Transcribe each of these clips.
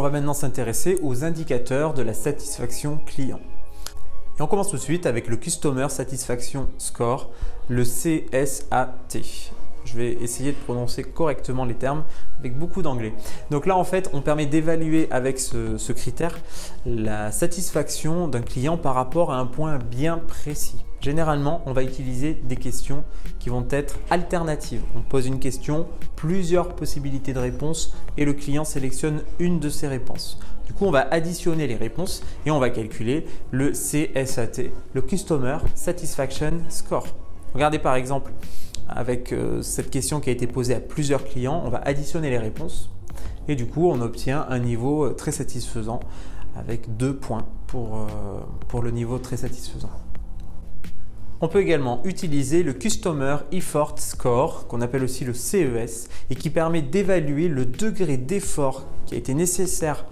on va maintenant s'intéresser aux indicateurs de la satisfaction client. Et on commence tout de suite avec le Customer Satisfaction Score, le CSAT. Je vais essayer de prononcer correctement les termes avec beaucoup d'anglais. Donc là, en fait, on permet d'évaluer avec ce critère la satisfaction d'un client par rapport à un point bien précis. Généralement, on va utiliser des questions qui vont être alternatives. On pose une question, plusieurs possibilités de réponse et le client sélectionne une de ces réponses. Du coup, on va additionner les réponses et on va calculer le CSAT, le Customer Satisfaction Score. Regardez par exemple, avec cette question qui a été posée à plusieurs clients, on va additionner les réponses et du coup, on obtient un niveau très satisfaisant avec 2 points pour le niveau très satisfaisant. On peut également utiliser le Customer Effort Score, qu'on appelle aussi le CES, et qui permet d'évaluer le degré d'effort qui a été nécessaire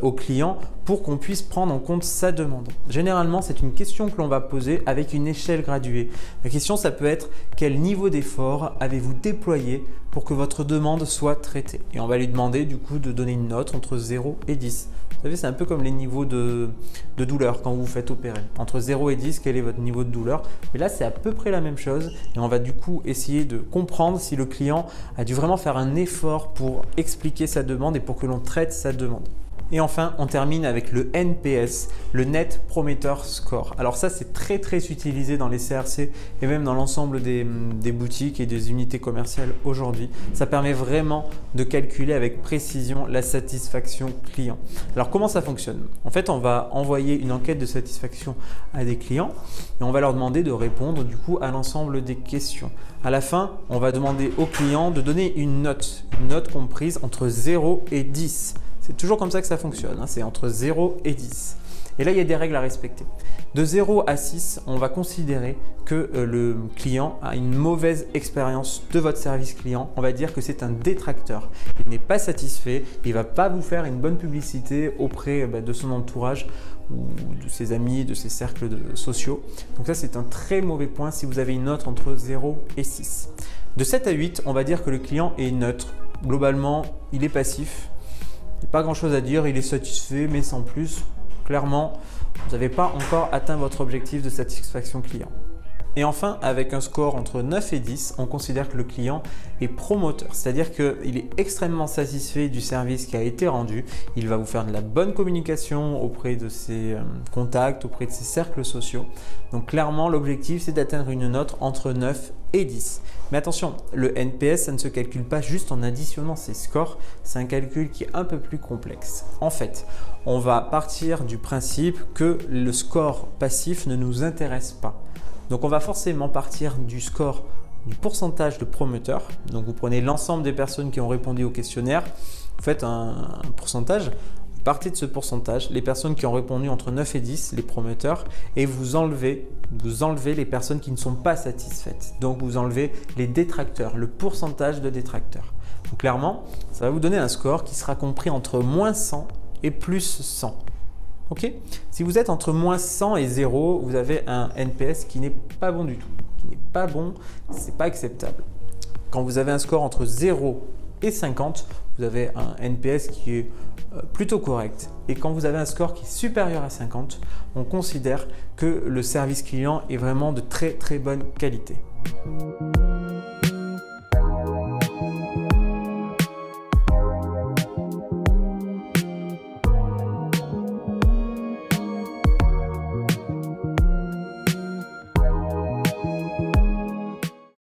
au client pour qu'on puisse prendre en compte sa demande. Généralement, c'est une question que l'on va poser avec une échelle graduée. La question, ça peut être quel niveau d'effort avez-vous déployé pour que votre demande soit traitée? Et on va lui demander du coup de donner une note entre 0 et 10. Vous savez, c'est un peu comme les niveaux de douleur quand vous vous faites opérer. Entre 0 et 10, quel est votre niveau de douleur? Et là, c'est à peu près la même chose. Et on va du coup essayer de comprendre si le client a dû vraiment faire un effort pour expliquer sa demande et pour que l'on traite sa demande. Et enfin, on termine avec le NPS, le Net Promoter Score. Alors ça, c'est très utilisé dans les CRC et même dans l'ensemble des boutiques et des unités commerciales aujourd'hui. Ça permet vraiment de calculer avec précision la satisfaction client. Alors comment ça fonctionne? En fait, on va envoyer une enquête de satisfaction à des clients et on va leur demander de répondre du coup à l'ensemble des questions. À la fin, on va demander aux clients de donner une note comprise entre 0 et 10. C'est toujours comme ça que ça fonctionne, c'est entre 0 et 10. Et là, il y a des règles à respecter. De 0 à 6, on va considérer que le client a une mauvaise expérience de votre service client. On va dire que c'est un détracteur. Il n'est pas satisfait, il ne va pas vous faire une bonne publicité auprès de son entourage ou de ses amis, de ses cercles sociaux. Donc ça, c'est un très mauvais point si vous avez une note entre 0 et 6. De 7 à 8, on va dire que le client est neutre. Globalement, il est passif. Il n'y a pas grand chose à dire, il est satisfait, mais sans plus. Clairement, vous n'avez pas encore atteint votre objectif de satisfaction client. Et enfin, avec un score entre 9 et 10, on considère que le client est promoteur, c'est-à-dire qu'il est extrêmement satisfait du service qui a été rendu. Il va vous faire de la bonne communication auprès de ses contacts, auprès de ses cercles sociaux. Donc clairement, l'objectif, c'est d'atteindre une note entre 9 et 10. Mais attention, le NPS, ça ne se calcule pas juste en additionnant ces scores, c'est un calcul qui est un peu plus complexe. En fait, on va partir du principe que le score passif ne nous intéresse pas. Donc on va forcément partir du score du pourcentage de promoteurs. Donc vous prenez l'ensemble des personnes qui ont répondu au questionnaire, vous faites un pourcentage, vous partez de ce pourcentage, les personnes qui ont répondu entre 9 et 10, les promoteurs, et vous enlevez les personnes qui ne sont pas satisfaites. Donc vous enlevez les détracteurs, le pourcentage de détracteurs. Donc clairement, ça va vous donner un score qui sera compris entre moins 100 et plus 100. Ok? Si vous êtes entre moins 100 et 0, vous avez un NPS qui n'est pas bon du tout. Qui n'est pas bon, c'est pas acceptable. Quand vous avez un score entre 0 et 50, vous avez un NPS qui est plutôt correct. Et quand vous avez un score qui est supérieur à 50, on considère que le service client est vraiment de très bonne qualité.